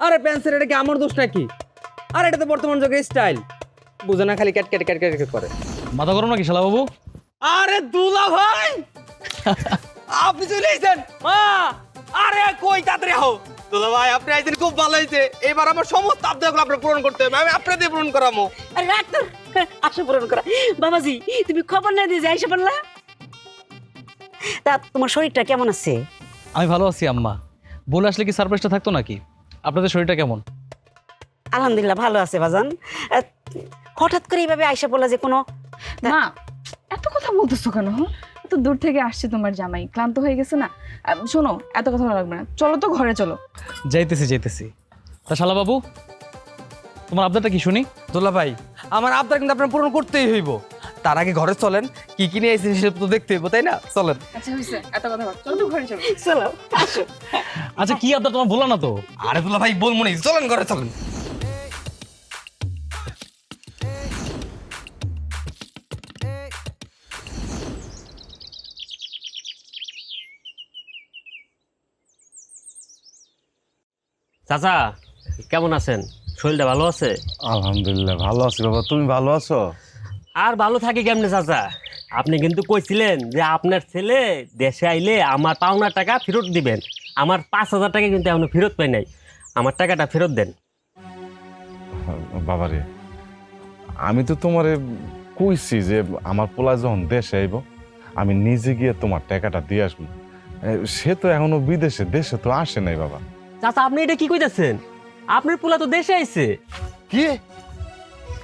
আরে প্যান্সের এটা কি আমার দোষ নাকি? আর এটা তো বর্তমান যুগের স্টাইল, বুঝে না খালি cat cat cat cat cat করে। মাথা গরম নাকি শালা বাবু? আরে দুলা ভাই আপনি চলে এসেছেন। আরে কই তাড়াতাড়ি হও দুলা ভাই, আপনি আইছেন খুব ভালো হয়েছে। এবার আমার সমস্ত আবদারগুলো আপনার পূরণ করতে হবে, আমি আপনাদের পূরণ করামো। আরে রাখ তোর আশা পূরণ করা। বাবাজি তুমি খবর না দিয়ে যাইসা বললা? তা তোমার শরীরটা কেমন আছে? আমি ভালো আছি আম্মা। বলে আসলে কি সারপ্রাইজটা থাকতো নাকি? আপনাদের শরীরটা কেমন? আলহামদুলিল্লাহ ভালো আছে বাজান। হঠাৎ করে এইভাবে আইসা বললা যে কোনো মা এত কথা বলতেছো কেন? এত দূর থেকে আসছে তোমার জামাই, ক্লান্ত হয়ে গেছে না? শোনো, এত কথা লাগবে না, চলো তো ঘরে চলো। যাইতেছি। তা শালা বাবু, তোমার আবদারটা কি শুনি? দুলা ভাই আমার আবদার কিন্তু আপনার পূরণ করতেই হইব। তার আগে ঘরে চলেন, কি কি নিয়ে আইছেন সেটা তো দেখতে হইব, তাই না? চলেন। আচ্ছা হয়েছে, এত কথা বল, চলো তো ঘরে চলো। চলো আসো। আচ্ছা কি আবদার তোমার বললা না তো? আরে দুলা ভাই বলবো না, চলেন ঘরে চলেন। চাচা কেমন আছেন? শরীরটা ভালো আছে? আলহামদুলিল্লাহ ভালো আছি বাবা, তুমি ভালো আছো? আর ভালো থাকি কেমনে চাচা? আপনি কিন্তু কইছিলেন যে আপনার ছেলে দেশে আইলে আমার পাওনা টাকা ফেরত দিবেন। আমার 5,000 টাকা কিন্তু এখনো ফেরত পাই নাই, আমার টাকাটা ফেরত দেন। বাবারে, আমি তো তোমারে কইছি যে আমার পোলা যখন দেশে আইব আমি নিজে গিয়ে তোমার টাকাটা দিয়ে আসবো। সে তো এখনো বিদেশে, দেশে তো আসে নাই বাবা। চাচা আপনি এটা কি কইতেছেন? আপনার পোলা তো দেশে আইছে। কি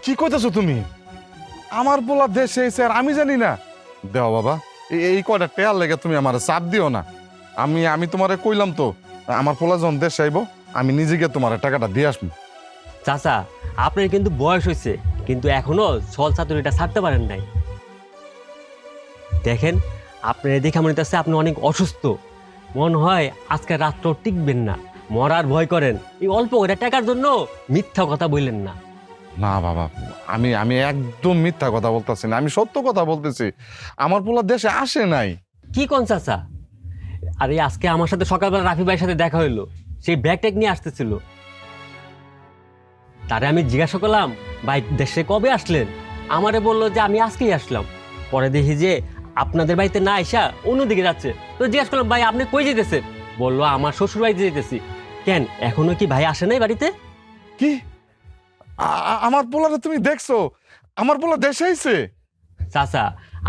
কি কইতেছো তুমি? আমার পোলা দেশে আইছে আর আমি জানি না? দেও বাবা, এই কয়টা টেয়ার লেগে তুমি আমার চাপ দিও না। আমি তোমারে কইলাম তো আমার পোলা যখন দেশে আইব আমি নিজে গিয়ে তোমার টাকাটা দিয়ে আসবো। চাচা আপনার কিন্তু বয়স হয়েছে, কিন্তু এখনো ছল চাতুরিটা ছাড়তে পারেন নাই। দেখেন আপনার দেখে মনে হচ্ছে আপনি অনেক অসুস্থ, মনে হয় আজকে রাত্র টিকবেন না, মরার ভয় করেন। এই অল্প করে টাকার জন্য মিথ্যা কথা বললেন না। না বাবা, আমি একদম মিথ্যা কথা বলতেছি না, আমি সত্য কথা বলতেছি। আমার পোলা দেশে আসে নাই। কি কোন চাচা? আরে আজকে আমার সাথে সকালবেলা রাফি ভাইয়ের সাথে দেখা হইলো, সেই ব্যাগ ট্যাগ নিয়ে আসতেছিল। তারে আমি জিজ্ঞাসা করলাম ভাই দেশে কবে আসলেন? আমারে বললো যে আমি আজকেই আসলাম। পরে দেখি যে আপনাদের বাড়িতে না আইসা অন্যদিকে যাচ্ছে। তো জিজ্ঞাসা করলাম ভাই আপনি কই যেতেছেন? বললো আমার শ্বশুর বাড়িতে যেতেছি। কেন এখনো কি ভাই আসে নাই বাড়িতে? কি আমার পোলারে তুমি দেখছো? আমার পোলা দেশে আইছে? চাচা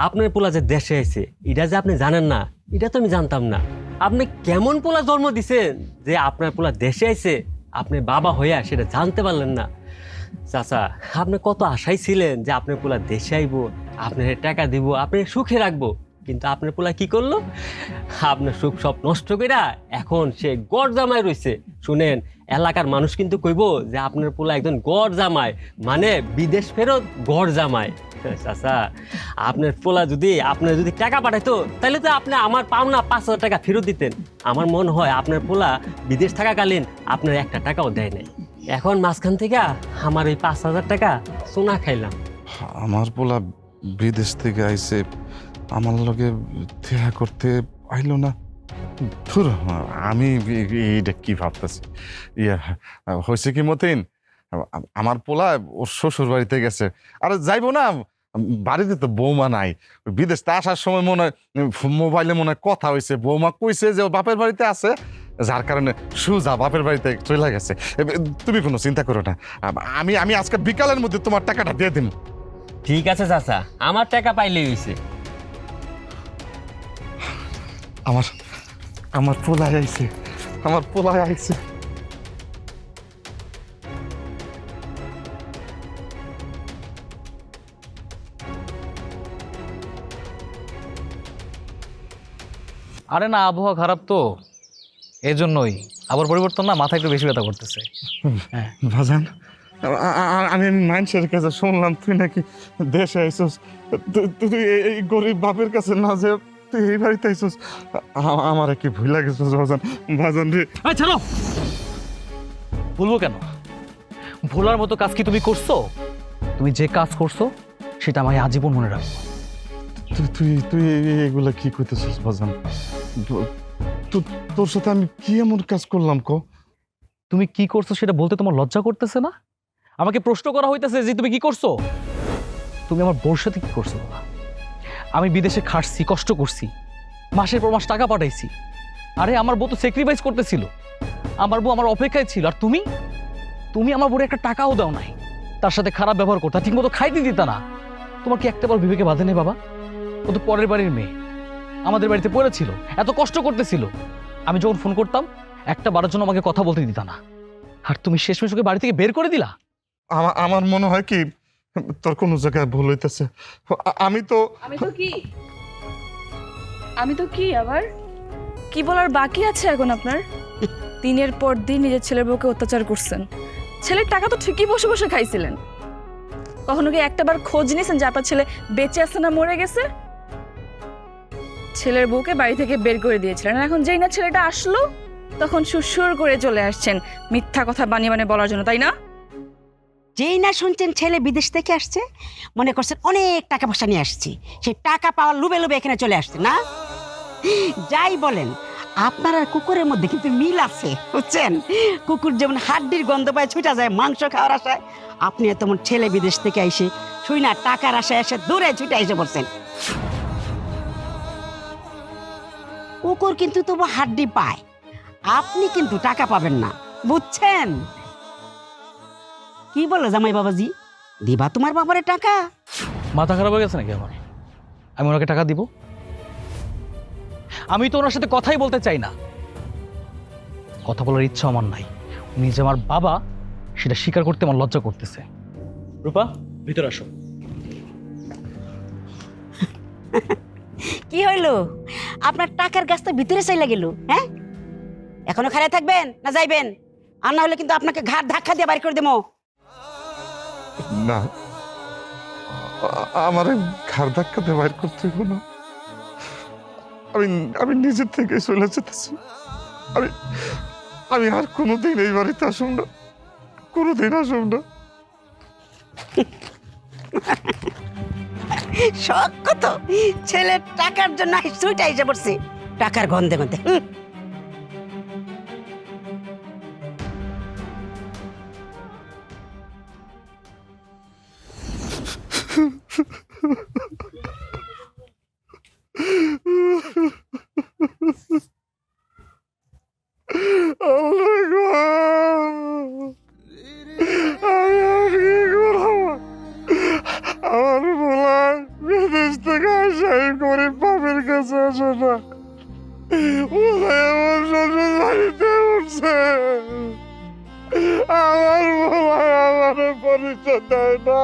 আপনার পোলা যে দেশে আইছে এটা যে আপনি জানেন না, এটা তো আমি জানতাম না। আপনি কেমন পোলা জন্ম দিছেন যে আপনার পোলা দেশে আইছে, আপনি বাবা হইয়া সেটা জানতে পারলেন না? চাচা আপনি কত আশাই ছিলেন যে আপনার পোলা দেশে আইব, আপনার টাকা দিব, আপনি সুখে রাখবো। কিন্তু আপনার পোলা কি করলো? আপনার সুখ সব নষ্ট কইরা এখন সে গড় জামাই রইছে। শুনেন, এলাকার মানুষ কিন্তু কইব যে আপনার পোলা একজন গড় জামাই, মানে বিদেশ ফেরত গড় জামাই। চাচা আপনার পোলা যদি আপনার যদি টাকা পাঠাইতো তাহলে তো আপনি আমার পাওনা 5,000 টাকা ফেরত দিতেন। আমার মনে হয় আপনার পোলা বিদেশ থাকাকালীন আপনার একটা টাকাও দেয় নাই। এখন মাঝখান থেকে আমার এই 5,000 টাকা সোনা খাইলাম। আমার পোলা বিদেশ থেকে আইছে, আমার লগে দেখা করতে আইলো না। ধুর, আমি এইটা কি ভাবতেছি। ইয়া হয়েছে কি মতিন, আমার পোলা ওর শ্বশুর বাড়িতে গেছে। আরে যাইবো না, বাড়িতে তো বৌমা নাই। বিদেশ তে আসার সময় মনে হয় মোবাইলে মনে হয় কথা হয়েছে, বৌমা কইছে যে ও বাপের বাড়িতে আছে, যার কারণে সুজা বাপের বাড়িতে চলে গেছে। তুমি কোনো চিন্তা করো না, আমি আজকে বিকালের মধ্যে তোমার টাকাটা দিয়ে দিন। ঠিক আছে চাচা, আমার টাকা পাইলেই হইছে। আমার পোলায় আইছে, আমার পোলায় আইছে। আরে না, আবহাওয়া খারাপ তো এই জন্যই। আবার পরিবর্তন না, মাথা একটু বেশি ব্যথা করতেছে। ভাজান, আমি মানুষের কাছে শুনলাম তুই নাকি দেশে আইসস। তুই এই গরিব বাপের কাছে না যে তুই এই বাড়িতে আইসস, আমার কি ভুল গেছিস ভাজান। ভাজান রে, ছাড়ো। বলবো কেন? ভোলার মতো কাজ কি তুমি করছো? তুমি যে কাজ করছো সেটা আমি আজীবন মনে রাখবো। তুই তুই এগুলা কি করতেছিস ভাজান? তোর সাথে আমি কি এমন কাজ করলাম? তুমি কি করছো সেটা বলতে তোমার লজ্জা করতেছে না? আমাকে প্রশ্ন করা হইতেছে যে তুমি কি করছো। তুমি আমার বউর সাথে কি করছো বাবা? আমি বিদেশে খাটছি, কষ্ট করছি, মাসের পর মাস টাকা পাঠাইছি। আরে আমার বউ তো স্যাক্রিফাইস করতেছিল, আমার বউ আমার অপেক্ষায় ছিল। আর তুমি তুমি আমার বউরে একটা টাকাও দাও নাই, তার সাথে খারাপ ব্যবহার করতা, ঠিক মতো খাইতে দিতা না। তোমার কি একটাবার বিবেকে বাঁধে নেই বাবা? ও তো পরের বাড়ির মেয়ে, আমাদের বাড়িতে পড়েছিল, এত কষ্ট করতেছিল। আমি যখন ফোন করতাম একটা বারের জন্য আমাকে কথা বলতে দিতা না, আর তুমি শেষমেশ ওকে বাড়ি থেকে বের করে দিলা। আমার মনে হয় কি তোর কোনো জায়গায় ভুল হইতেছে। আমি তো আমি তো কি আবার কি বলার বাকি আছে এখন আপনার? দিনের পর দিন নিজের ছেলের বউকে অত্যাচার করছেন। ছেলের টাকা তো ঠিকই বসে বসে খাইছিলেন। কখনো কি একটাবার খোঁজ নিয়েছেন যে আপনার ছেলে বেঁচে আছে না মরে গেছে? ছেলের বউকে বাড়ি থেকে বের করে দিয়েছিলেন, আর এখন যেই না ছেলেটা আসলো তখন সুরসুর করে চলে আসছেন মিথ্যা কথা বানিয়ে বানিয়ে বলার জন্য, তাই না? যেই না শুনছেন ছেলে বিদেশ থেকে আসছে, মনে করছেন অনেক টাকা পয়সা নিয়ে আসছি, সেই টাকা পাওয়ার লোভে লোভে এখানে চলে আসছে না? যাই বলেন, আপনার আর কুকুরের মধ্যে কিন্তু মিল আছে, বুঝছেন? কুকুর যেমন হাড্ডির গন্ধ পায় ছুটা যায় মাংস খাওয়ার আশায়, আপনি তেমন ছেলে বিদেশ থেকে এসে শুই না টাকার আশায় এসে দূরে ছুটে এসে পড়ছেন। কুকুর কিন্তু তবু হাড্ডি পায়, আপনি কিন্তু টাকা পাবেন না, বুঝছেন? কি বলো জামাই বাবাজি, দিবা তোমার বাবারে টাকা? মাথা খারাপ হয়ে গেছে নাকি আমার? আমি ওনাকে টাকা দিব? আমি তো ওনার সাথে কথাই বলতে চাই না, কথা বলার ইচ্ছা আমার নাই। উনি যে আমার বাবা সেটা স্বীকার করতে আমার লজ্জা করতেছে। রূপা, ভিতরে আসো। কি হইলো? আপনার টাকার গাছটা ভিতরে চাইলা গেল, হ্যাঁ? এখনো খাড়া থাকবেন না যাইবেন? আর না হলে কিন্তু আপনাকে ঘাট ধাক্কা দিয়ে বাড়ি করে দেবো। না, আমার ঘাড় ধাক্কাতে বাইর করতে হইব না। আমি নিজের থেকে চলে যেতেছি। আমি আর কোনোদিন এই বাড়িতে আসুন না, কোনোদিন আসুন না। শখ কত ছেলের টাকার জন্য সুইটা এসে পড়ছে, টাকার গন্ধে গন্ধে। আমার বলা বিদেশ থেকে আসে গরিব বাপের কাছে আসে না, আমার শ্বশুর বাড়িতে উঠছে। আমার বলা আমার পরিচয় দেয় না।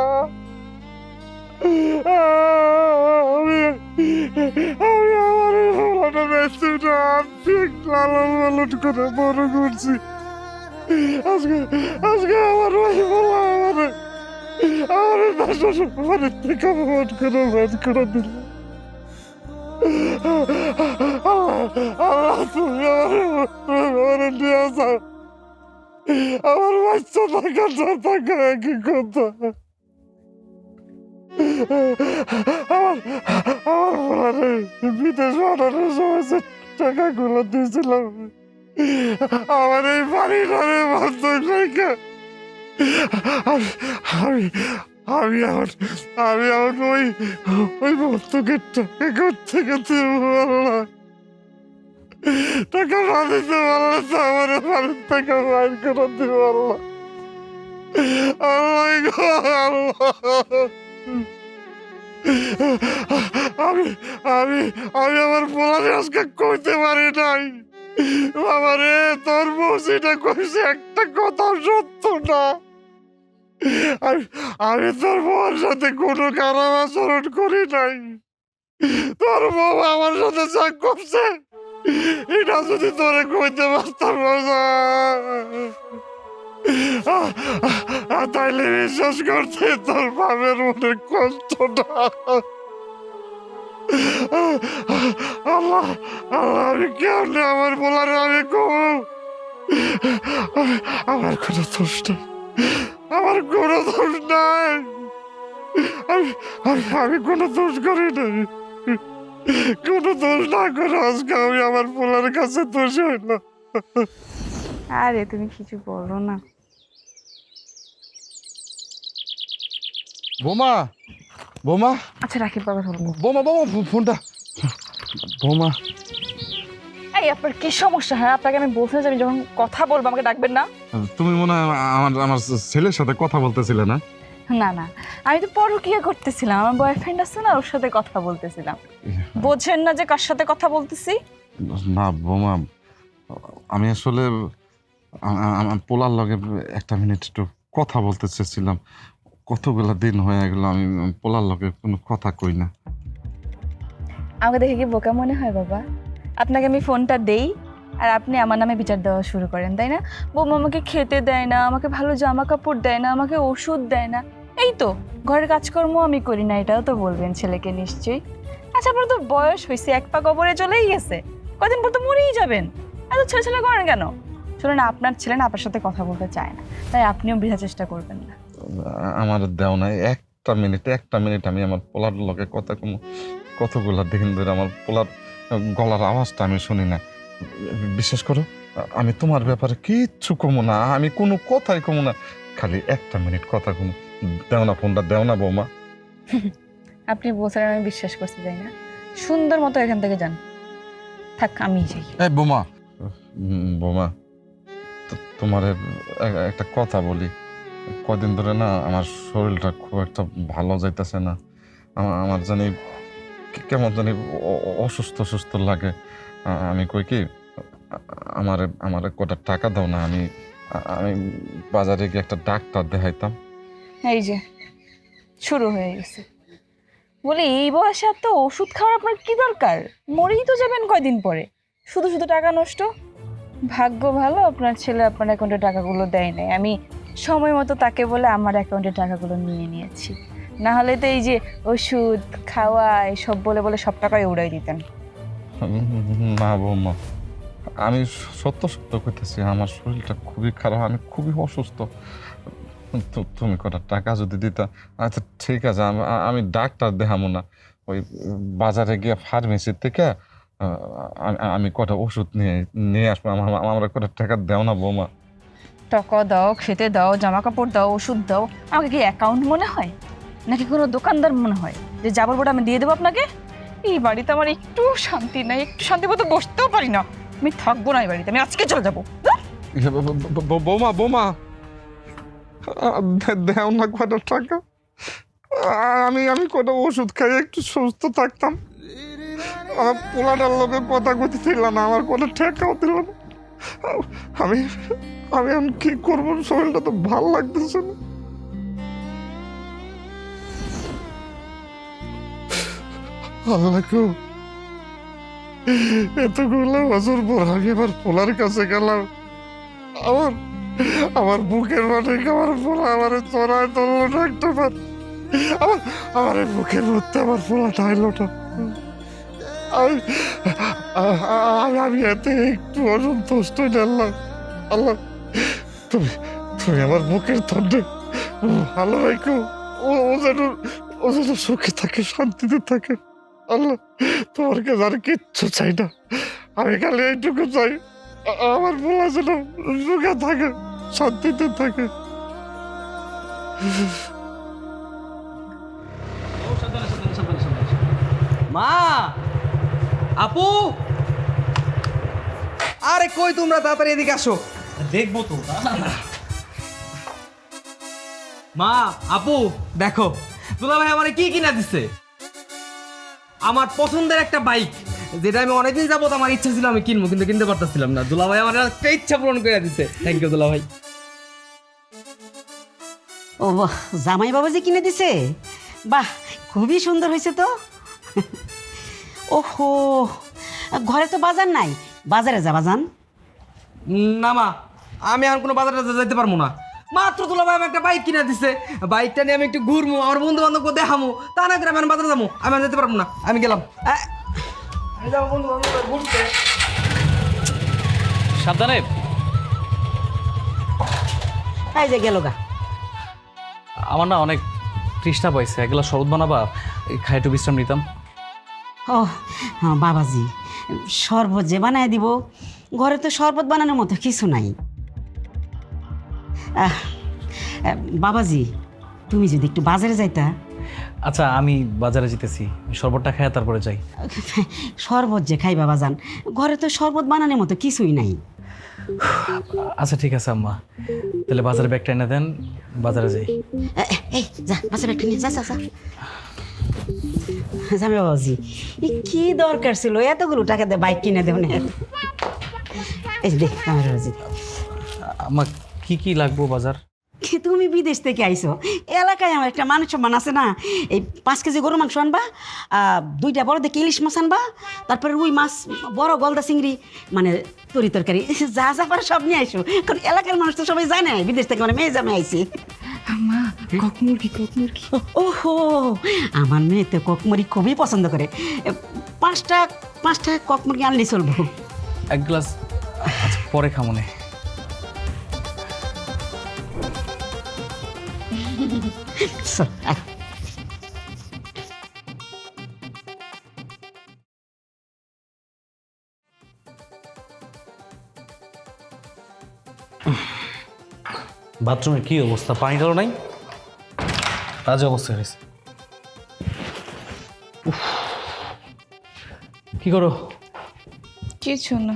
আমি আমার বলাটা বেশি না ঠিক লালন পালন করে বড় করছি। আজকে আমার ওই বলা আমার শ্বশুর বাড়ির থেকে ভোট করে ভোট করে দিল। আল্লাহ তুমি আমার নিয়ে যাও, আমার বাচ্চা থাকা না থাকা একই কথা। আমার বলারে বিদেশ পাঠানোর সময় যে টাকাগুলো দিয়েছিলাম, আমার এই বাড়ি ঘরে বন্ধক রেখে আমি আমার ওই বন্ধকের টাকা থেকে টাকা না দিতে পারলে তো আমার বাড়ির থেকে বাইর করে দিব। আমি আমার বলারে আজকে কইতে পারি নাই। বাবা রে, তোর বউটা কইছে একটা কথা সত্য না। আমি তোর বউর সাথে কোনো খারাপ আচরণ করি নাই। তোর বউ আমার সাথে যা করছে এটা যদি তোরে কইতে পারতাম তাইলে বিশ্বাস করতে তোর বাপের মনে কষ্টটা। আল্লাহ আল্লাহ, আমি কেন আমার বলার আমি কম, আমার কোনো দোষ নাই, আমার কোনো দোষ নাই। আমি কোনো দোষ করি নাই, কোনো দোষ না করে আজকে আমি আমার পোলার কাছে দোষ হইলাম। আরে তুমি কিছু বলো না। বোমা বোমা আচ্ছা রাখি, বাবা ধরবো। বোমা বোমা ফোনটা বোমা। এই আপনার কি সমস্যা? হ্যাঁ, আপনাকে আমি বলছিলাম যে আমি যখন কথা বলবো আমাকে ডাকবেন না। তুমি মনে হয় আমার ছেলের সাথে কথা বলতেছিলে না? না না, আমি তো পরকীয়া করতেছিলাম, আমার বয়ফ্রেন্ড আছে না, ওর সাথে কথা বলতেছিলাম। বোঝেন না যে কার সাথে কথা বলতেছি? না বোমা, আমি আসলে আমার পোলার লগে একটা মিনিট একটু কথা বলতে চেয়েছিলাম। কতগুলা দিন হয়ে গেল আমি পোলার লগে কোনো কথা কই না। আমাকে দেখে কি বোকা মনে হয় বাবা? আপনাকে আমি ফোনটা দেই আর আপনি আমার নামে বিচার দেওয়া শুরু করেন, তাই না? বৌমা আমাকে খেতে দেয় না, আমাকে ভালো জামা কাপড় দেয় না, আমাকে ওষুধ দেয় না। এই তো ঘরের কাজকর্ম আমি করি না, এটাও তো বলবেন ছেলেকে নিশ্চয়ই। আচ্ছা, আপনার তো বয়স হয়েছে, এক পা কবরে চলেই গেছে, কদিন পর তো মরেই যাবেন। এত ছেলে ছেলে করেন কেন? শুনুন, আপনার ছেলে না আপনার সাথে কথা বলতে চায় না, তাই আপনিও বৃথা চেষ্টা করবেন না। আমার দেও না একটা মিনিট আমি আমার পোলার লগে কথা কম। কতগুলা দিন ধরে আমার পোলার গলার আওয়াজটা আমি শুনি না। বিশ্বাস করো, আমি তোমার ব্যাপারে কিচ্ছু কমো না, আমি কোনো কথাই কমো না, খালি একটা মিনিট কথা কমো। দেও না ফোনটা, দেও না বৌমা। আপনি বলছেন, আমি বিশ্বাস করতে চাই না। সুন্দর মতো এখান থেকে যান, থাক আমি যাই। এই বোমা, বোমা তোমার একটা কথা বলি। কদিন ধরে না আমার শরীরটা খুব একটা ভালো যাইতেছে না। আমার জানি কেমন জানি অসুস্থ অসুস্থ লাগে। আমি কই কি, আমারে কটা টাকা দাও না, আমি বাজারে গিয়ে একটা ডাক্তার দেখাইতাম। এই যে শুরু হয়ে গেছে। বলি এই বয়সে এত ওষুধ খাওয়ার আপনার কি দরকার? মরেই তো যাবেন কয়দিন পরে, শুধু শুধু টাকা নষ্ট। ভাগ্য ভালো আপনার ছেলে আপনার অ্যাকাউন্টে টাকাগুলো দেয় নাই, আমি সময় মতো তাকে বলে আমার অ্যাকাউন্টে টাকাগুলো নিয়ে নিয়েছি। না হলে তো এই যে ওষুধ খাওয়া এসব বলে বলে সব টাকাই উড়াই দিতেন। না বৌমা, আমি সত্য সত্য কইতেছি, আমার শরীরটা খুবই খারাপ, আমি খুবই অসুস্থ। তুমি কটা টাকা যদি দিতা। আচ্ছা ঠিক আছে, আমি ডাক্তার দেখাবো না, ওই বাজারে গিয়ে ফার্মেসি থেকে আমি কটা ওষুধ নিয়ে আসবো। আমরা কটা টাকা দাও না বৌমা। টাকা দাও, খেতে দাও, জামা কাপড় দাও, ওষুধ দাও, আমাকে কি অ্যাকাউন্ট মনে হয় নাকি কোনো দোকানদার মনে হয় যে যাবার পরে আমি দিয়ে দেবো আপনাকে? এই বাড়িতে আমার একটু শান্তি নাই, একটু শান্তি মতো বসতেও পারি না। আমি থাকবো না এই বাড়িতে, আমি আজকে চলে যাবো। বৌমা বৌমা, দেও না কটা টাকা, আমি কটা ওষুধ খাই একটু সুস্থ থাকতাম। আমার পোলাটার লোকের কথা কইতেছিল না, আমার কোনো টাকাও দিল না। আমি এখন কি করবো, শরীরটা তো ভালো লাগতেছে না। আল্লাহ গো, এতগুলো বছর পর আমি আমার পোলার কাছে গেলাম। আমার বুকের মালিক আমার পোলা আমার চড়ায় তুললো না একটা বার। আমার বুকের মধ্যে আমার পোলা টাইলো না। আমি এতে একটু অসন্তুষ্ট জানলাম। আল্লাহ, তুমি আমার বুকের তন্ডে ভালো রাখো, ও যেন সুখে থাকে, শান্তিতে থাকে। আল্লাহ, তোমার কাছে আর কিচ্ছু চাই না, আমি খালি এইটুকু চাই, আমার পোলা যেন সুখে থাকে, শান্তিতে থাকে। মা, আপু, আরে কই তোমরা, তাড়াতাড়ি এদিকে আসো। দেখবো তো। মা, আপু, দেখো দুলা ভাই আমার কি কিনা দিচ্ছে। আমার পছন্দের একটা বাইক, যেটা আমি অনেকদিন যাবত আমার ইচ্ছা ছিল আমি কিনবো, কিন্তু কিনতে পারতেছিলাম না। দুলা ভাই আমার একটা ইচ্ছা পূরণ করে দিচ্ছে। থ্যাংক ইউ দুলা ভাই। ও বাহ, জামাই বাবাজি কিনে দিছে? বাহ, খুবই সুন্দর হয়েছে তো। ওহো, ঘরে তো বাজার নাই, বাজারে যাবা যান। না মা, আমি আর কোনো বাজারে যেতে পারবো না। মাত্র দুলা ভাই আমার একটা বাইক কিনে দিচ্ছে, বাইকটা নিয়ে আমি একটু ঘুরবো, আমার বন্ধু বান্ধবকে দেখাবো, তা না করে আমি আর বাজারে যাবো। আমি আর যেতে পারবো না, আমি গেলাম। আমি যাবো বন্ধু বান্ধব ঘুরতে। সাবধানে। এই যে গেল গা। আমার না অনেক তৃষ্ণা পাইছে, এগুলো শরবত বানাবা, খাই একটু বিশ্রাম নিতাম। ও হ্যাঁ বাবাজি, শরবত যে বানায় দিব, ঘরে তো শরবত বানানোর মতো কিছু নাই। আহ, বাবাজি তুমি যদি একটু বাজারে যাইতা। আচ্ছা আমি বাজারে যেতেছি, শরবতটা খায় তারপরে যাই। শরবত যে খাই বাবা যান, ঘরে তো শরবত বানানোর মতো কিছুই নাই। আচ্ছা ঠিক আছে আম্মা, তাহলে বাজারে ব্যাগটা এনে দেন, বাজারে যাই। এই যা বাজারে একটা নিয়ে যা যা যা। জামে বাবাজি কি দরকার ছিল এতগুলো টাকা দিয়ে বাইক কিনে দেব না? এই দেখ জামে বাবাজি, আম্মা কি কি লাগবো বাজার? তুমি বিদেশ থেকে আইছো, এলাকায় আমার একটা মানুষ সম্মান আছে না। এই 5 কেজি গরু মাংস আনবা, 2টা বড় দেখে ইলিশ মাছ আনবা, তারপরে রুই মাছ, বড় গলদা চিংড়ি, মানে তরি তরকারি যা যা পারে সব নিয়ে আইসো। কারণ এলাকার মানুষ তো সবাই জানে বিদেশ থেকে মানে মেয়ে জামে আইছি। মা কক মুরগি ওহো, আমার মেয়ে তো কক মুরগি খুবই পছন্দ করে। 5টা কক মুরগি আনলেই চলবো। এক গ্লাস, আচ্ছা পরে খামনে। চল, আয়। বাথরুমের কি অবস্থা, পানি টাও নাই, বাজে অবস্থা হয়েছে। উফ, কি করো? কিছু না।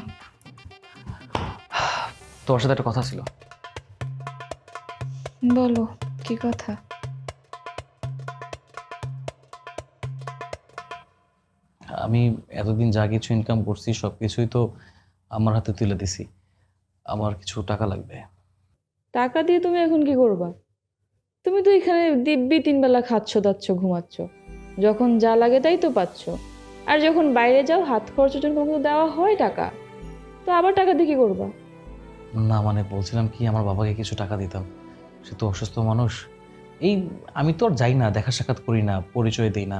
তোমার সাথে একটা কথা ছিল। বলো কি কথা? আমি এতদিন যা কিছু ইনকাম করছি সব কিছুই তো আমার হাতে তুলে দিছি, আমার কিছু টাকা লাগবে। টাকা দিয়ে তুমি এখন কি করবা? তুমি তো এখানে দিব্যি 3 বেলা খাচ্ছ দাচ্ছ ঘুমাচ্ছ, যখন যা লাগে তাই তো পাচ্ছ। আর যখন বাইরে যাও হাত খরচের জন্য তোমাকে তো দেওয়া হয় টাকা, তো আবার টাকা দিয়ে কি করবা? না মানে বলছিলাম কি, আমার বাবাকে কিছু টাকা দিতাম, সে তো অসুস্থ মানুষ। এই আমি তো আর যাই না, দেখা সাক্ষাৎ করি না, পরিচয় দিই না,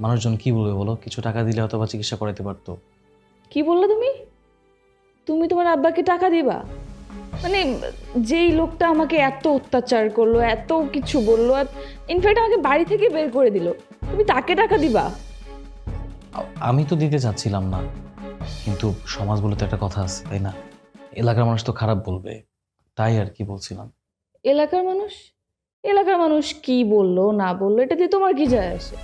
মানুষজন কি বলবে বলো? কিছু টাকা দিলে হয়তো বা চিকিৎসা করাতে পারতো। কি বললে তুমি? তুমি তোমার আব্বাকে টাকা দিবা? মানে যেই লোকটা আমাকে এত অত্যাচার করলো, এত কিছু বললো, আর ইনফ্যাক্ট আমাকে বাড়ি থেকে বের করে দিল, তুমি তাকে টাকা দিবা? আমি তো দিতে চাচ্ছিলাম না, কিন্তু সমাজ বলে তো একটা কথা আছে তাই না? এলাকার মানুষ তো খারাপ বলবে, তাই আর কি বলছিলাম। এলাকার মানুষ? এলাকার মানুষ কি বললো না বললো এটা দিয়ে তোমার কি যায় আসে?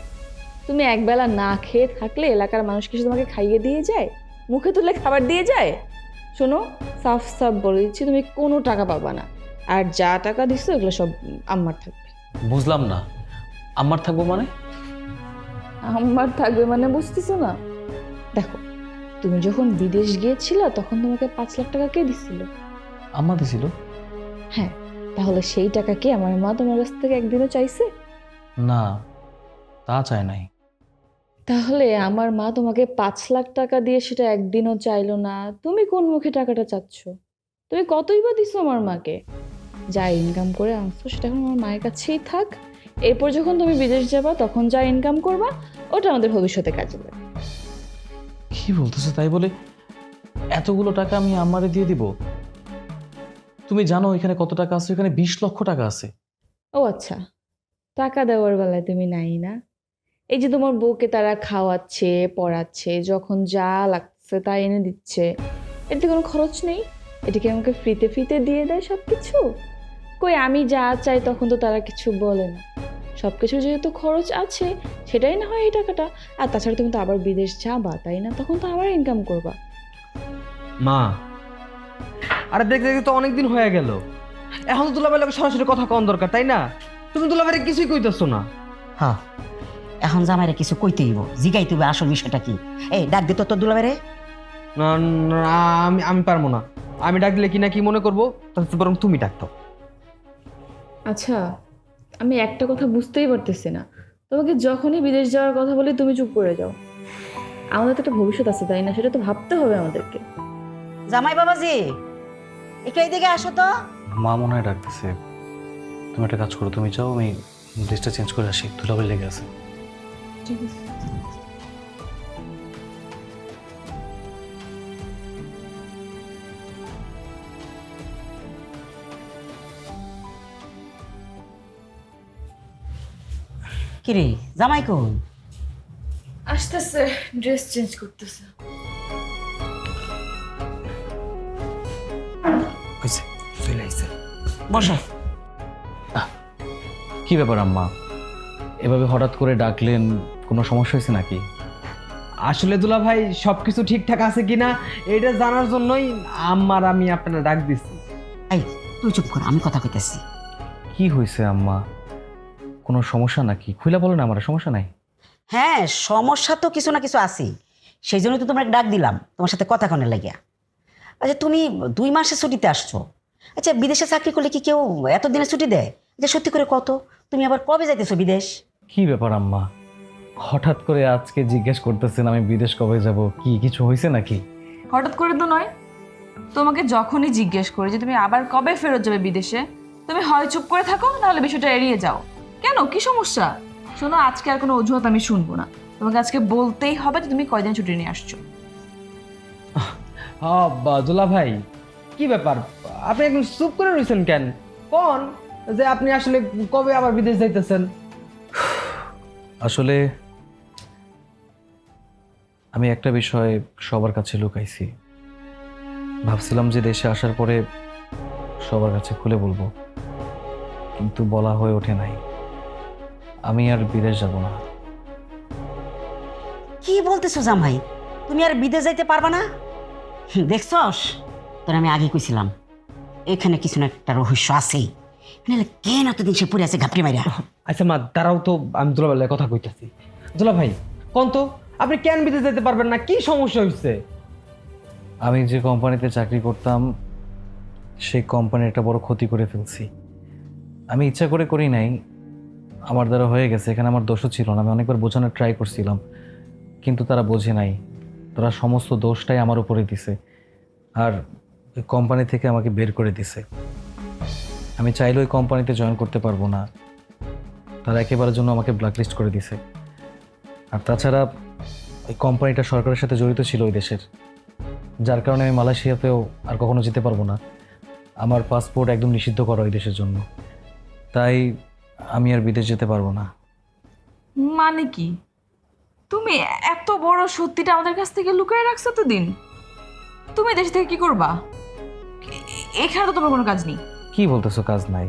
তুমি একবেলা না খেয়ে থাকলে এলাকার মানুষ কিছু তোমাকে খাইয়ে দিয়ে যায়, মুখে তুলে খাবার দিয়ে যায়? শোনো, সাফ সাফ বলে দিচ্ছি, তুমি কোনো টাকা পাবা না। আর যা টাকা দিচ্ছ এগুলো সব আম্মার থাকবে। বুঝলাম না, আমার থাকবো মানে? আম্মার থাকবে মানে বুঝতেছো না? দেখো, তুমি যখন বিদেশ গিয়েছিলে তখন তোমাকে 5 লাখ টাকা কে দিছিল? আম্মা দিছিল। হ্যাঁ, তাহলে সেই টাকা কি আমার মা তোমার কাছ থেকে একদিনও চাইছে? না, তা চায় নাই। তাহলে আমার মা তোমাকে 5 লাখ টাকা দিয়ে সেটা একদিনও চাইলো না, তুমি কোন মুখে টাকাটা চাচ্ছ? তুমি কতই বা দিছো আমার মাকে? যা ইনকাম করে আনছো সেটা এখন আমার মায়ের কাছেই থাক। এরপর যখন তুমি বিদেশ যাবা তখন যা ইনকাম করবা ওটা আমাদের ভবিষ্যতে কাজে লাগবে। কি বলতেছো? তাই বলে এতগুলো টাকা আমি আমারে দিয়ে দিব? তুমি জানো এখানে কত টাকা আছে? এখানে 20 লক্ষ টাকা আছে। ও আচ্ছা, টাকা দেওয়ার বেলায় তুমি নাই না? এই যে তোমার বউকে তারা খাওয়াচ্ছে পড়াচ্ছে, যখন যা লাগছে তা এনে দিচ্ছে, এতে কোনো খরচ নেই? এটাকে আমাকে ফ্রিতে ফ্রিতে দিয়ে দেয় সব কিছু? কই আমি যা চাই তখন তো তারা কিছু বলে না। সব কিছু যেহেতু খরচ আছে সেটাই না হয় এই টাকাটা। আর তাছাড়া তুমি তো আবার বিদেশ যাবা তাই না? তখন তো আবার ইনকাম করবা। মা, আরে দেখতে দেখতে তো অনেকদিন হয়ে গেল, এখন তো দুলাভাইকে সরাসরি কথা কন দরকার তাই না? তুমি দুলাভাইকে কিছুই কইতেছো না। হ্যাঁ, এখন জামাইরে কিছু কইতে হইব, জিগাইতে হইব আসল বিষয়টা কি। এই ডাক দিত তোর দুলাভাইরে। না না, আমি পারবো না। আমি ডাক দিলে কি না কি মনে করবো, তাহলে বরং তুমি ডাকতো। আচ্ছা, আমি একটা কথা বুঝতেই পারতেছি না, তোমাকে যখনই বিদেশ যাওয়ার কথা বলি তুমি চুপ করে যাও। আমাদের তো একটা ভবিষ্যৎ আছে তাই না? সেটা তো ভাবতে হবে আমাদেরকে। জামাই বাবাজি একটু এইদিকে আসো তো। মা মনে হয় ডাকতেছে, তুমি একটা কাজ করো, তুমি যাও, আমি ড্রেসটা চেঞ্জ করে আসি, ধুলাবালি লেগে আছে। ঠিক আছে। কিরে জামাই কই? আসতেছে, ড্রেস চেঞ্জ করতেছে। হয়েছে, চলে আইছে। বসো। কি ব্যাপার আম্মা, এভাবে হঠাৎ করে ডাকলেন? কোনো সমস্যা হয়েছে নাকি? আসলে দুলা ভাই সবকিছু ঠিকঠাক আছে কিনা এটা জানার জন্যই আম্মার আমি আপনারা ডাক দিচ্ছি। এই তুই চুপ কর, আমি কথা কইতেছি। কি হয়েছে আম্মা? কোনো সমস্যা নাকি? খুলে বলো না, আমার সমস্যা নাই। হ্যাঁ, সমস্যা তো কিছু না কিছু আছেই, সেই জন্যই তো তোমাকে ডাক দিলাম তোমার সাথে কথা কনে লাগিয়া। আচ্ছা, তুমি 2 মাসের ছুটিতে আসছো। আচ্ছা, বিদেশে চাকরি করলে কি কেউ এত দিনের ছুটি দেয়? যে সত্যি করে কত, তুমি আবার কবে যাইতেছো বিদেশ? কি ব্যাপার আম্মা, হঠাৎ করে আজকে জিজ্ঞেস করতেছেন আমি বিদেশ কবে যাব? কি কিছু হয়েছে নাকি? হঠাৎ করে তো নয়, তোমাকে যখনই জিজ্ঞেস করি যে তুমি আবার কবে ফেরত যাবে বিদেশে, তুমি হয় চুপ করে থাকো, নাহলে বিষয়টা এড়িয়ে যাও। কেন, কি সমস্যা? শোনো, আজকে আর কোনো অজুহাত আমি শুনবো না। তোমাকে আজকে বলতেই হবে যে তুমি কয়দিন ছুটি নিয়ে আসছো। দুলা ভাই কি ব্যাপার, আপনি এখন চুপ করে রয়েছেন কেন? কোন যে আপনি আসলে কবে আবার বিদেশ যাইতেছেন? আসলে আমি একটা বিষয় সবার কাছে লুকাইছি। ভাবছিলাম যে দেশে আসার পরে সবার কাছে খুলে বলবো, কিন্তু বলা হয়ে ওঠে নাই। আমি আর বিদেশ যাব না। কি বলতেছো জামাই, তুমি আর বিদেশ যাইতে পারবা না? দেখছস, তোর আমি আগে কইছিলাম এখানে কিছু না একটা রহস্য আছেই। নাহলে কেন এতদিন সে পড়ে আছে ঘাপটি মাইরা? আচ্ছা মা দাঁড়াও তো, আমি দুলা ভাইয়ের কথা কইতাছি। দুলা ভাই কোন তো, আপনি কেন বিদেশ যেতে পারবেন না? কি সমস্যা হয়েছে? আমি যে কোম্পানিতে চাকরি করতাম সেই কোম্পানির একটা বড় ক্ষতি করে ফেলছি। আমি ইচ্ছা করে করি নাই, আমার দ্বারা হয়ে গেছে। এখানে আমার দোষও ছিল না। আমি অনেকবার বোঝানোর ট্রাই করছিলাম, কিন্তু তারা বোঝে নাই। তারা সমস্ত দোষটাই আমার উপরে দিছে, আর ওই কোম্পানি থেকে আমাকে বের করে দিছে। আমি চাইলে ওই কোম্পানিতে জয়েন করতে পারবো না। তারা একেবারের জন্য আমাকে ব্ল্যাকলিস্ট করে দিছে। আর তাছাড়া ওই কোম্পানিটা সরকারের সাথে জড়িত ছিল ওই দেশের, যার কারণে আমি মালয়েশিয়াতেও আর কখনো যেতে পারবো না। আমার পাসপোর্ট একদম নিষিদ্ধ করা ওই দেশের জন্য। তাই আমি আর বিদেশ যেতে পারবো না। মানে কি, তুমি এত বড় সত্যিটা আমাদের কাছ থেকে লুকিয়ে রাখছো তো দিন? তুমি দেশ থেকে কি করবা? এখানে তো তোমার কোনো কাজ নেই। কি বলতেছো কাজ নাই?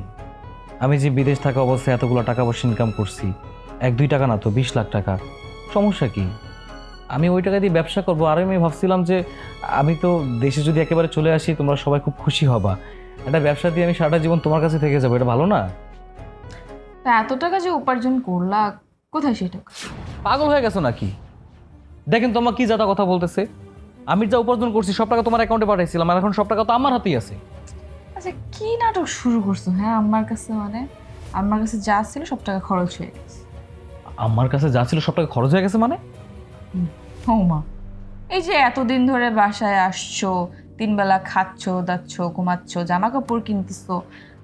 আমি যে বিদেশ থাকা অবস্থায় এতগুলো টাকা পয়সা ইনকাম করছি, 1-2 টাকা না তো 20 লাখ টাকা। সমস্যা কি? আমি ওই টাকা দিয়ে ব্যবসা করবো। আর আমি ভাবছিলাম যে আমি তো দেশে যদি একেবারে চলে আসি তোমরা সবাই খুব খুশি হবা। একটা ব্যবসা দিয়ে আমি সারাটা জীবন তোমার কাছে থেকে যাবো, এটা ভালো না? তা এত টাকা যে উপার্জন করলা, কোথায় সেই টাকা? পাগল হয়ে গেছো নাকি? দেখেন তোমার কি যাতা কথা বলতেছে। আমি যা উপার্জন করছি সব টাকা তোমার অ্যাকাউন্টে পাঠাইছিলাম, আর এখন সব টাকা তো আমার হাতেই আছে। আচ্ছা, কি নাটক শুরু করছো? হ্যাঁ, আমার কাছে মানে আমার কাছে যা ছিল সব টাকা খরচ হয়ে গেছে। আমার কাছে যা ছিল সব টাকা খরচ হয়ে গেছে মানে? ও মা, এই যে এতদিন ধরে বাসায় আসছো, 3 বেলা খাচ্ছো, দাচ্ছো, ঘুমাচ্ছো, জামা কাপড় কিনতেছো,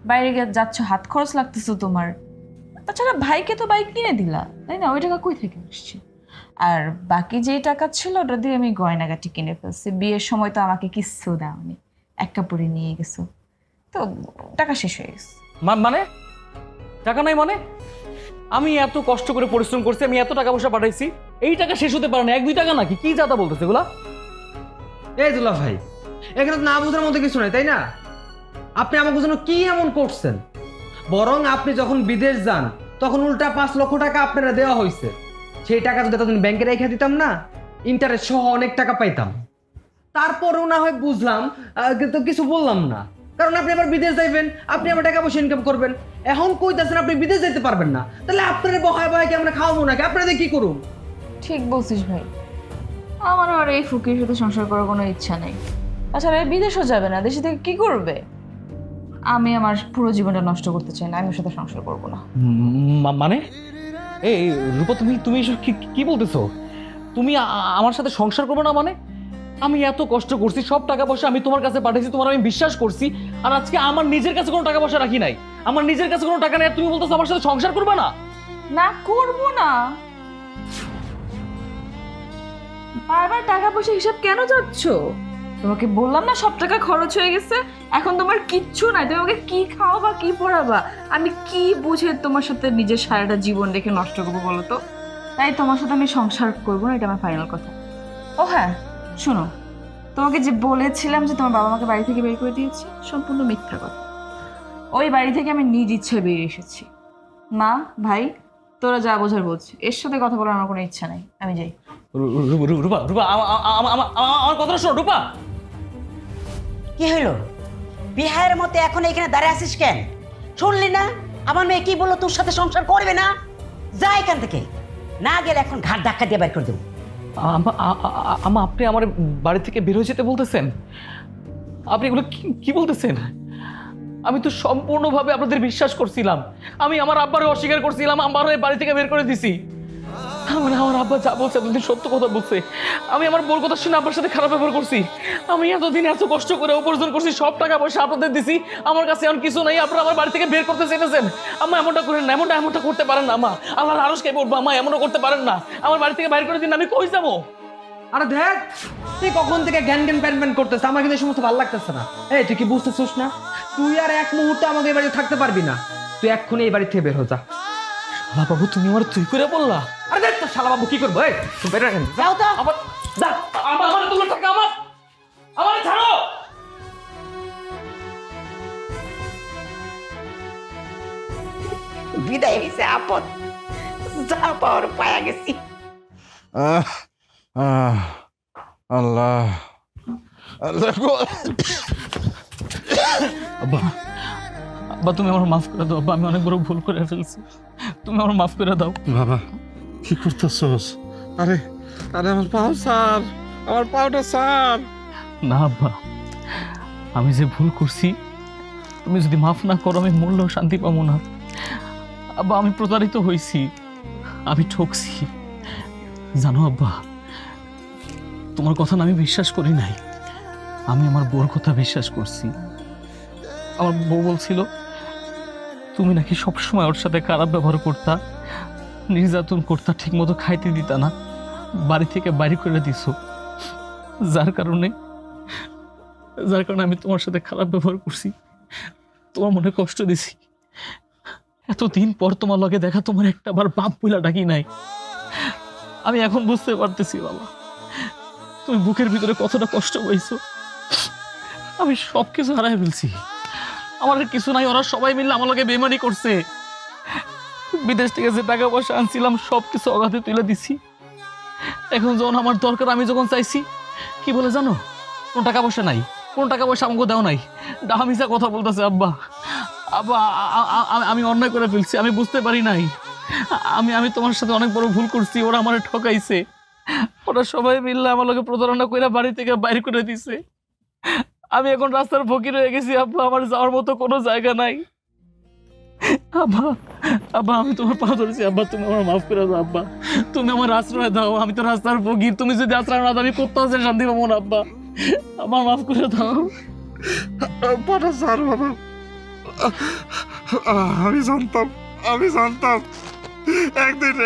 বাইরে গিয়ে যাচ্ছ, হাত খরচ লাগতেছো তোমার। তাছাড়া ভাইকে তো বাইক কিনে দিলা, তাই না? ওই টাকা কই থেকে আসছে? আর বাকি যেই টাকা ছিল ওটা দিয়ে আমি গয়নাগাটি কিনে ফেলছি। বিয়ের সময় তো আমাকে কিচ্ছু দাওনি, এক কাপড়ে নিয়ে গেছো, তো টাকা শেষ হয়ে গেছে। মানে টাকা নাই মানে? আমি এত কষ্ট করে পরিশ্রম করছি, আমি এত টাকা পয়সা পাঠাইছি, এই টাকা শেষ হতে পারে না? 1-2 টাকা নাকি? কি যাতা বলতেছে এগুলা? এই দুলা ভাই, এখানে তো না বোঝার মতো কিছু নাই, তাই না? আপনি আমাকে জন্য কি এমন করছেন? বরং আপনি যখন বিদেশ যান তখন উল্টা 5 লক্ষ টাকা আপনারা দেওয়া হয়েছে। সেই টাকা যদি এতদিন ব্যাংকে রেখে দিতাম না, ইন্টারেস্ট সহ অনেক টাকা পাইতাম। তারপরেও না হয় বুঝলাম, কিন্তু কিছু বললাম না, কারণ আপনি আবার বিদেশ যাইবেন, আপনি আবার টাকা পয়সা ইনকাম করবেন। এখন কইতাছেন আপনি বিদেশ যেতে পারবেন না, তাহলে আপনারা বহায় বহায় কি আমরা খাওয়াবো নাকি? আপনাদের কি করুন? ঠিক বলছিস ভাই, আমারও আর এই ফকির সাথে সংসার করার কোনো ইচ্ছা নেই। তাছাড়া এই বিদেশও যাবে না, দেশে থেকে কি করবে? আমি আমার পুরো জীবনটা নষ্ট করতে চাই না, আমি ওর সাথে সংসার করবো না। মানে এই রূপা, তুমি এসব কি বলতেছো? তুমি আমার সাথে সংসার করবে না মানে? আমি এত কষ্ট করছি, সব টাকা পয়সা আমি তোমার কাছে পাঠাইছি, তোমার আমি বিশ্বাস করছি, আর আজকে আমার নিজের কাছে কোনো টাকা পয়সা রাখি নাই, আমার নিজের কাছে কোনো টাকা নেই, আর তুমি বলতেছো আমার সাথে সংসার করবে না? না করবো না। বারবার টাকা পয়সা হিসাব কেন যাচ্ছ? তোমাকে বললাম না সব টাকা খরচ হয়ে গেছে, এখন তোমার কিচ্ছু নাই। তুমি আমাকে কি খাওয়াবা, কি পড়াবা? আমি কি বুঝে তোমার সাথে নিজের সারাটা জীবন রেখে নষ্ট করবো বলো তো? তাই তোমার সাথে আমি সংসার করবো না, এটা আমার ফাইনাল কথা। ও হ্যাঁ, শোনো, তোমাকে যে বলেছিলাম যে তোমার বাবা মাকে বাড়ি থেকে বের করে দিয়েছি, সম্পূর্ণ মিথ্যা কথা। ওই বাড়ি থেকে আমি নিজ ইচ্ছে বেরিয়ে এসেছি। মা, ভাই, তোরা যা বোঝার বোঝ, এর সাথে কথা বলার আমার কোনো ইচ্ছা নাই, আমি যাই। রূপা রূপা আমার কথাটা শোনো রূপা। কি হইলো? বিহারের মতো এখন এখানে দাঁড়িয়ে আছিস কেন? শুনলি না আমার মেয়ে কি বললো, তোর সাথে সংসার করবে না? যা এখান থেকে, না গেলে এখন ঘাট ধাক্কা দিয়ে বের করে দেবো। আমা আপনি আমার বাড়ি থেকে বের হয়ে যেতে বলতেছেন? আপনি এগুলো কি বলতেছেন? আমি তো সম্পূর্ণভাবে আপনাদের বিশ্বাস করছিলাম। আমি আমার আব্বারে অস্বীকার করছিলাম, আমার বাড়ি থেকে বের করে দিছি। মানে আমার আব্বা যা বলছে এতদিন সত্য কথা বলছে। আমি আমার বোর কথা শুনে আপনার সাথে খারাপ ব্যবহার করছি। আমি এতদিন এত কষ্ট করে উপার্জন করছি, সব টাকা পয়সা আপনাদের দিছি, আমার কাছে এমন কিছু নাই, আপনারা আমার বাড়ি থেকে বের করতে চেয়েছেন। আম্মা এমনটা করেন না, এমনটা করতে পারেন না। আমা আল্লাহর আরশ কে বলবো, আমা এমনও করতে পারেন না। আমার বাড়ি থেকে বাইর করে দিন, আমি কই যাবো? আরে দেখ, তুই কখন থেকে জ্ঞান প্যান প্যান করতেছ, আমার কিন্তু এই সমস্ত ভালো লাগতেছে না। এই তুই কি বুঝতেছিস না? তুই আর এক মুহূর্তে আমাকে এই বাড়িতে থাকতে পারবি না। তুই এক্ষুনি এই বাড়ি থেকে বের হয়ে যা। শালা বাবু, তুমি আমার তুই করে বললা? আরে দেখ তো শালা বাবু কি করবো, এই তুই বের হয়ে যা। যাও তো। আমার আমার তোমার টাকা আমার ছাড়ো। বিদায় হয়েছে আপদ, যা পাওয়ার পায়া গেছি। আহ, আহ, আল্লাহ আল্লাহ গো। আব্বা, আব্বা তুমি আমার মাফ করে দাও। আব্বা আমি অনেক বড় ভুল করে ফেলছি, তুমি আমার মাফ করে দাও। বাবা কি করতেছস? আরে আরে আমার পাও স্যার, আমার পাওটা স্যার। না আব্বা, আমি যে ভুল করছি তুমি যদি মাফ না করো আমি মূল্য শান্তি পাবো না। আব্বা আমি প্রতারিত হয়েছি, আমি ঠকছি। জানো আব্বা, তোমার কথা না আমি বিশ্বাস করি নাই, আমি আমার বউর কথা বিশ্বাস করছি। আমার বউ বলছিল তুমি নাকি সবসময় ওর সাথে খারাপ ব্যবহার করতা, নির্যাতন করতা, ঠিক মতো খাইতে দিতা না, বাড়ি থেকে বাইরে করে দিছো, যার কারণে আমি তোমার সাথে খারাপ ব্যবহার করছি, তোমার মনে কষ্ট দিছি। এতদিন পর তোমার লগে দেখা, তোমার একটা বার বাপ বইলা ডাকি নাই। আমি এখন বুঝতে পারতেছি বাবা, তুমি বুকের ভিতরে কতটা কষ্ট পাইছো। আমি সবকিছু হারাই ফেলছি, আমার আর কিছু নাই। ওরা সবাই মিলে আমার লগে বেইমানি করছে। বিদেশ থেকে যে টাকা পয়সা আনছিলাম সবকিছু অগাধে তুলে দিছি। এখন যখন আমার দরকার, আমি যখন চাইছি, কি বলে জানো, কোন টাকা পয়সা নাই, কোন টাকা পয়সা আমাকে দেও নাই। ডাহামিসা কথা বলতেছে। আব্বা আব্বা আমি অন্যায় করে ফেলছি, আমি বুঝতে পারি নাই। আমি তোমার সাথে অনেক বড় ভুল করছি। ওরা আমার ঠকাইছে, ওরা সবাই মিললে আমার লোকে প্রতারণা করে বাড়ি থেকে বাইরে করে দিছে। আমি এখন রাস্তার ফকির হয়ে গেছি আব্বা, আমার যাওয়ার মতো কোনো জায়গা নাই। আব্বা আব্বা আমি তোমার পা ধরেছি আব্বা, তুমি আমার মাফ করে দাও আব্বা, তুমি আমার আশ্রয় দাও। আমি তো রাস্তার ফকির, তুমি যদি আশ্রয় না দাও আমি কোথাও যে শান্তি পাবো না আব্বা, আমার মাফ করে দাও। পাটা স্যার বাবা, আমি জানতাম একদিন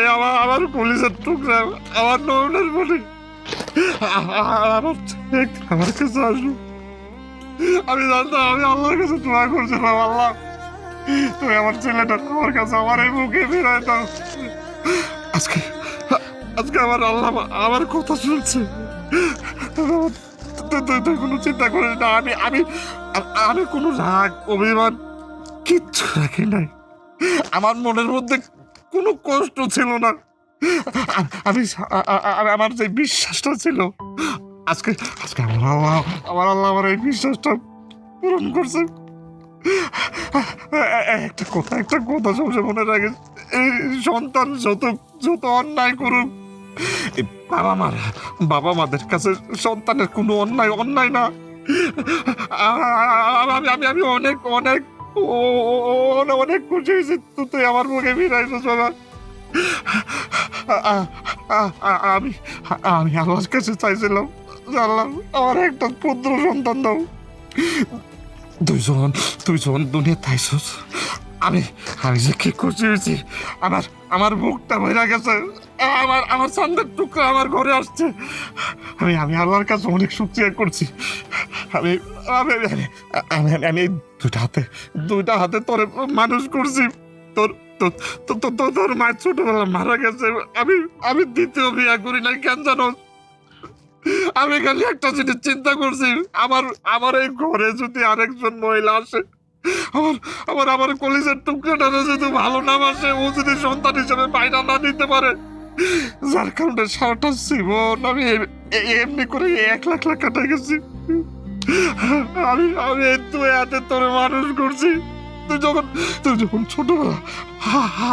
আমার পুলিশের টুকরা আমার নৌনের বলি আমার কাছে আসবো। আমি জানতাম, আমি আল্লাহর কাছে দোয়া করছিলাম, আল্লাহ তুমি আমার ছেলেটা আমার কাছে আমার এই মুখে ফিরাই দাও। আজকে আমার আল্লাহ আমার কথা শুনছে। তুই কোনো চিন্তা করিস না, আমি কোনো রাগ অভিমান কিচ্ছু রাখি নাই। আমার মনের মধ্যে কোনো কষ্ট ছিল না। আমার যে বিশ্বাসটা ছিল, আজকে আমার আল্লাহ আমার এই বিশ্বাসটা পূরণ করছে। একটা কথা সবসময় মনে রাখিস, এই সন্তান যত অন্যায় করুক, এই বাবা মাদের কাছে সন্তানের কোনো অন্যায় না। আমি অনেক অনেক অনেক খুশি হয়েছি তুই আমার মুখে ফিরাইছিস বাবা। আমি আল্লাহর কাছে চাইছিলাম, আল্লাহ আমার একটা পুত্র সন্তান দাও। তুই যখন দুনিয়া তাইছস, আমি যে কি খুশি হয়েছি, আমার বুকটা ভরা গেছে। আমার চান্দের টুকরা আমার ঘরে আসছে। আমি আল্লাহর কাছে অনেক শুকরিয়া করছি। আমি দুইটা হাতে তোরে মানুষ করছি। তোর মায়ের ছোটবেলা মারা গেছে। আমি দ্বিতীয় বিয়ে করি নাই কেন জানো? আমি খালি একটা জিনিস চিন্তা করছি, আমার এই ঘরে যদি আরেকজন মহিলা আসে, আমার আমার আমার কলেজের টুকরাটা যদি ভালো না বাসে, ও যদি সন্তান হিসেবে বাইনা না দিতে পারে, যার কারণে সারাটা জীবন আমি এমনি করে 1 লাখ টাকা গেছি। আমি আমি তুই হাতে তোরে মানুষ করছি। তুই যখন ছোটবেলা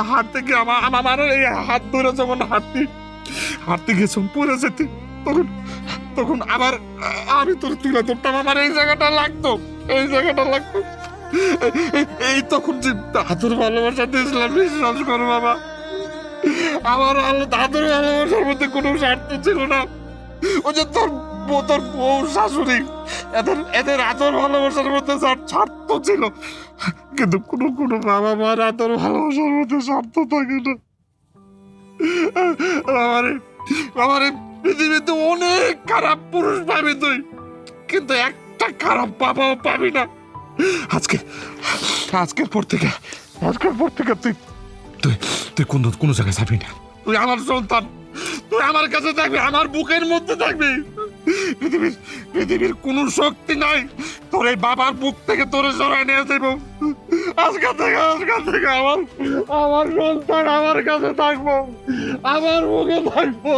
হাত থেকে আমার এই হাত ধরে যখন হাঁটতে গেছ পড়ে যেতি, তখন আবার আমি তোর তুলে ধরতাম, আমার এই জায়গাটা লাগতো। এই তখন যে দাদুর ভালোবাসা দিয়েছিলাম, বিশ্বাস করো বাবা, আমার দাদুর ভালোবাসার মধ্যে কোনো স্বার্থ ছিল না। ওই যে তোর বউ শাশুড়ি, এদের আদর ভালোবাসার মধ্যে স্বার্থ ছিল, কিন্তু কোনো বাবা মার আদর ভালোবাসার মধ্যে স্বার্থ থাকে না। আমার পৃথিবীতে অনেক খারাপ পুরুষ পাবি তুই, কিন্তু একটা খারাপ বাবাও পাবি না। আজকের পর থেকে তুই কোনো জায়গায় যাবি না। তুই আমার সন্তান, তুই আমার কাছে থাকবি, আমার বুকের মধ্যে থাকবি। পৃথিবীর কোনো শক্তি নাই তোর এই বাবার বুক থেকে তোরে সরাই নিয়ে যাইব। আজকে থেকে আমার সন্তান আমার কাছে থাকবো, আমার বুকে থাকবো।